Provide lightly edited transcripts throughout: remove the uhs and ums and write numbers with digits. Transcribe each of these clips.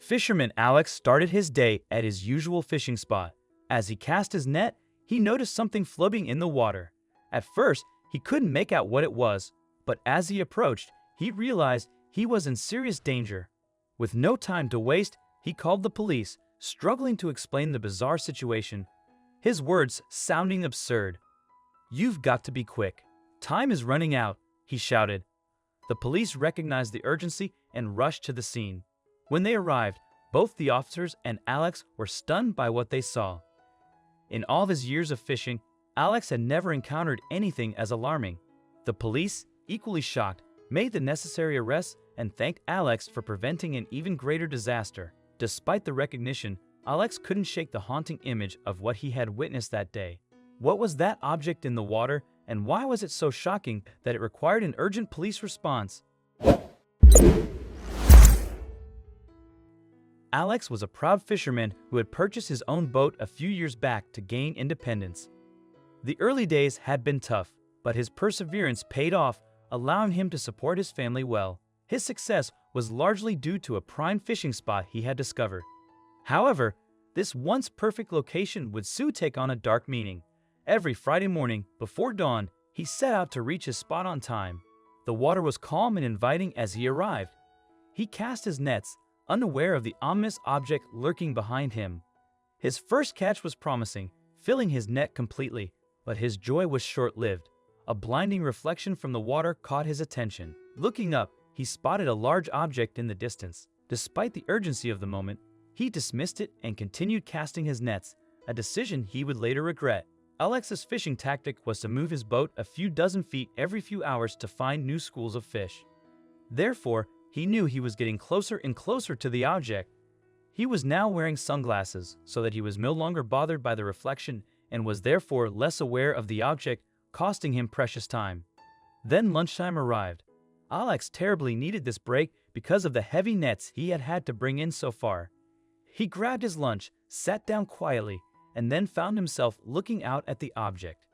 Fisherman Alex started his day at his usual fishing spot. As he cast his net, he noticed something floating in the water. At first, he couldn't make out what it was, but as he approached, he realized he was in serious danger. With no time to waste, he called the police, struggling to explain the bizarre situation, his words sounding absurd. "You've got to be quick. Time is running out," he shouted. The police recognized the urgency and rushed to the scene. When they arrived, both the officers and Alex were stunned by what they saw. In all of his years of fishing, Alex had never encountered anything as alarming. The police, equally shocked, made the necessary arrests and thanked Alex for preventing an even greater disaster. Despite the recognition, Alex couldn't shake the haunting image of what he had witnessed that day. What was that object in the water, and why was it so shocking that it required an urgent police response? Alex was a proud fisherman who had purchased his own boat a few years back to gain independence. The early days had been tough, but his perseverance paid off, allowing him to support his family well. His success was largely due to a prime fishing spot he had discovered. However, this once perfect location would soon take on a dark meaning. Every Friday morning, before dawn, he set out to reach his spot on time. The water was calm and inviting as he arrived. He cast his nets, unaware of the ominous object lurking behind him. His first catch was promising, filling his net completely, but his joy was short-lived. A blinding reflection from the water caught his attention. Looking up, he spotted a large object in the distance. Despite the urgency of the moment, he dismissed it and continued casting his nets, a decision he would later regret. Alex's fishing tactic was to move his boat a few dozen feet every few hours to find new schools of fish. Therefore, he knew he was getting closer and closer to the object. He was now wearing sunglasses so that he was no longer bothered by the reflection and was therefore less aware of the object, costing him precious time. Then lunchtime arrived. Alex terribly needed this break because of the heavy nets he had had to bring in so far. He grabbed his lunch, sat down quietly, and then found himself looking out at the object.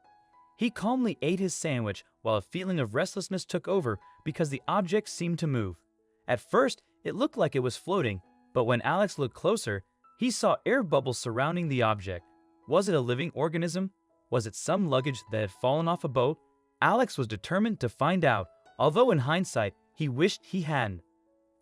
He calmly ate his sandwich while a feeling of restlessness took over because the object seemed to move. At first, it looked like it was floating, but when Alex looked closer, he saw air bubbles surrounding the object. Was it a living organism? Was it some luggage that had fallen off a boat? Alex was determined to find out, although in hindsight, he wished he hadn't.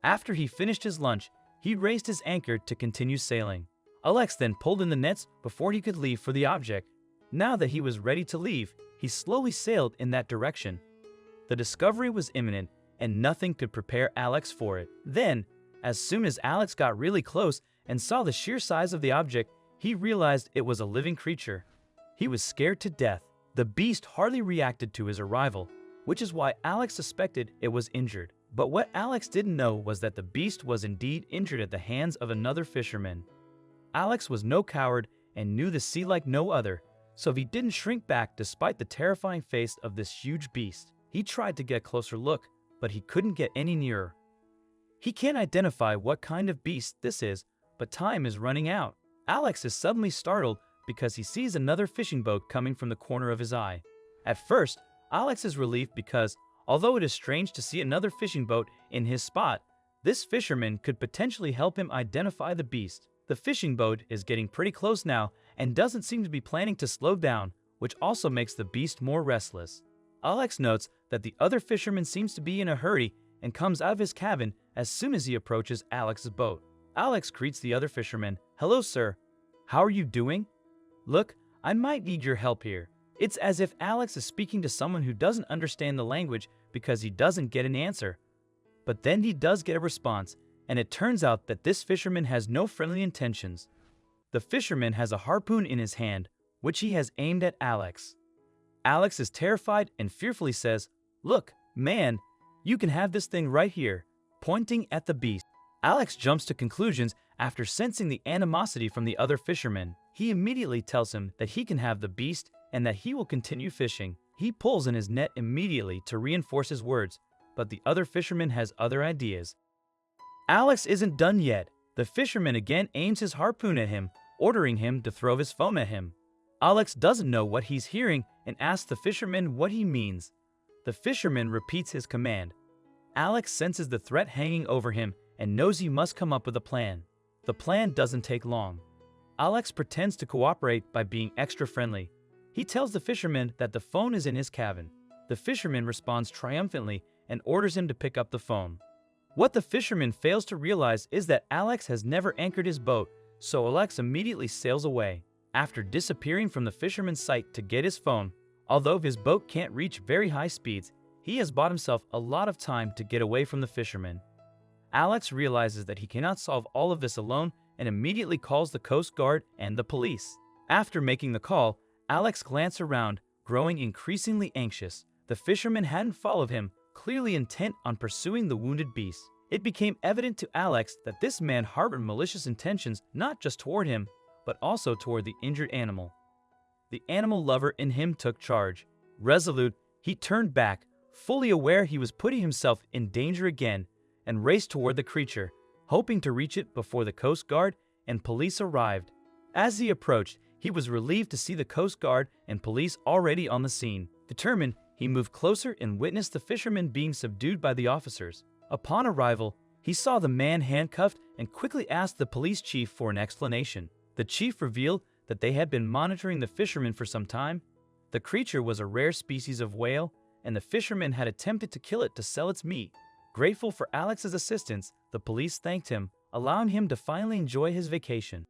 After he finished his lunch, he raised his anchor to continue sailing. Alex then pulled in the nets before he could leave for the object. Now that he was ready to leave, he slowly sailed in that direction. The discovery was imminent, and nothing could prepare Alex for it. Then, as soon as Alex got really close and saw the sheer size of the object, he realized it was a living creature. He was scared to death. The beast hardly reacted to his arrival, which is why Alex suspected it was injured. But what Alex didn't know was that the beast was indeed injured at the hands of another fisherman. Alex was no coward and knew the sea like no other, so he didn't shrink back despite the terrifying face of this huge beast. He tried to get a closer look, but he couldn't get any nearer. He can't identify what kind of beast this is, but time is running out. Alex is suddenly startled because he sees another fishing boat coming from the corner of his eye. At first, Alex is relieved because, although it is strange to see another fishing boat in his spot, this fisherman could potentially help him identify the beast. The fishing boat is getting pretty close now and doesn't seem to be planning to slow down, which also makes the beast more restless. Alex notes that the other fisherman seems to be in a hurry and comes out of his cabin as soon as he approaches Alex's boat. Alex greets the other fisherman. "Hello, sir. How are you doing? Look, I might need your help here." It's as if Alex is speaking to someone who doesn't understand the language because he doesn't get an answer. But then he does get a response, and it turns out that this fisherman has no friendly intentions. The fisherman has a harpoon in his hand, which he has aimed at Alex. Alex is terrified and fearfully says, "Look, man, you can have this thing right here," pointing at the beast. Alex jumps to conclusions after sensing the animosity from the other fisherman. He immediately tells him that he can have the beast and that he will continue fishing. He pulls in his net immediately to reinforce his words, but the other fisherman has other ideas. Alex isn't done yet. The fisherman again aims his harpoon at him, ordering him to throw his foam at him. Alex doesn't know what he's hearing and asks the fisherman what he means. The fisherman repeats his command. Alex senses the threat hanging over him and knows he must come up with a plan. The plan doesn't take long. Alex pretends to cooperate by being extra friendly. He tells the fisherman that the phone is in his cabin. The fisherman responds triumphantly and orders him to pick up the phone. What the fisherman fails to realize is that Alex has never anchored his boat, so Alex immediately sails away. After disappearing from the fisherman's sight to get his phone, although his boat can't reach very high speeds, he has bought himself a lot of time to get away from the fisherman. Alex realizes that he cannot solve all of this alone and immediately calls the Coast Guard and the police. After making the call, Alex glanced around, growing increasingly anxious. The fisherman hadn't followed him, clearly intent on pursuing the wounded beast. It became evident to Alex that this man harbored malicious intentions not just toward him, but also toward the injured animal. The animal lover in him took charge. Resolute, he turned back, fully aware he was putting himself in danger again, and raced toward the creature, hoping to reach it before the Coast Guard and police arrived. As he approached, he was relieved to see the Coast Guard and police already on the scene. Determined, he moved closer and witnessed the fisherman being subdued by the officers. Upon arrival, he saw the man handcuffed and quickly asked the police chief for an explanation. The chief revealed that they had been monitoring the fisherman for some time. The creature was a rare species of whale, and the fisherman had attempted to kill it to sell its meat. Grateful for Alex's assistance, the police thanked him, allowing him to finally enjoy his vacation.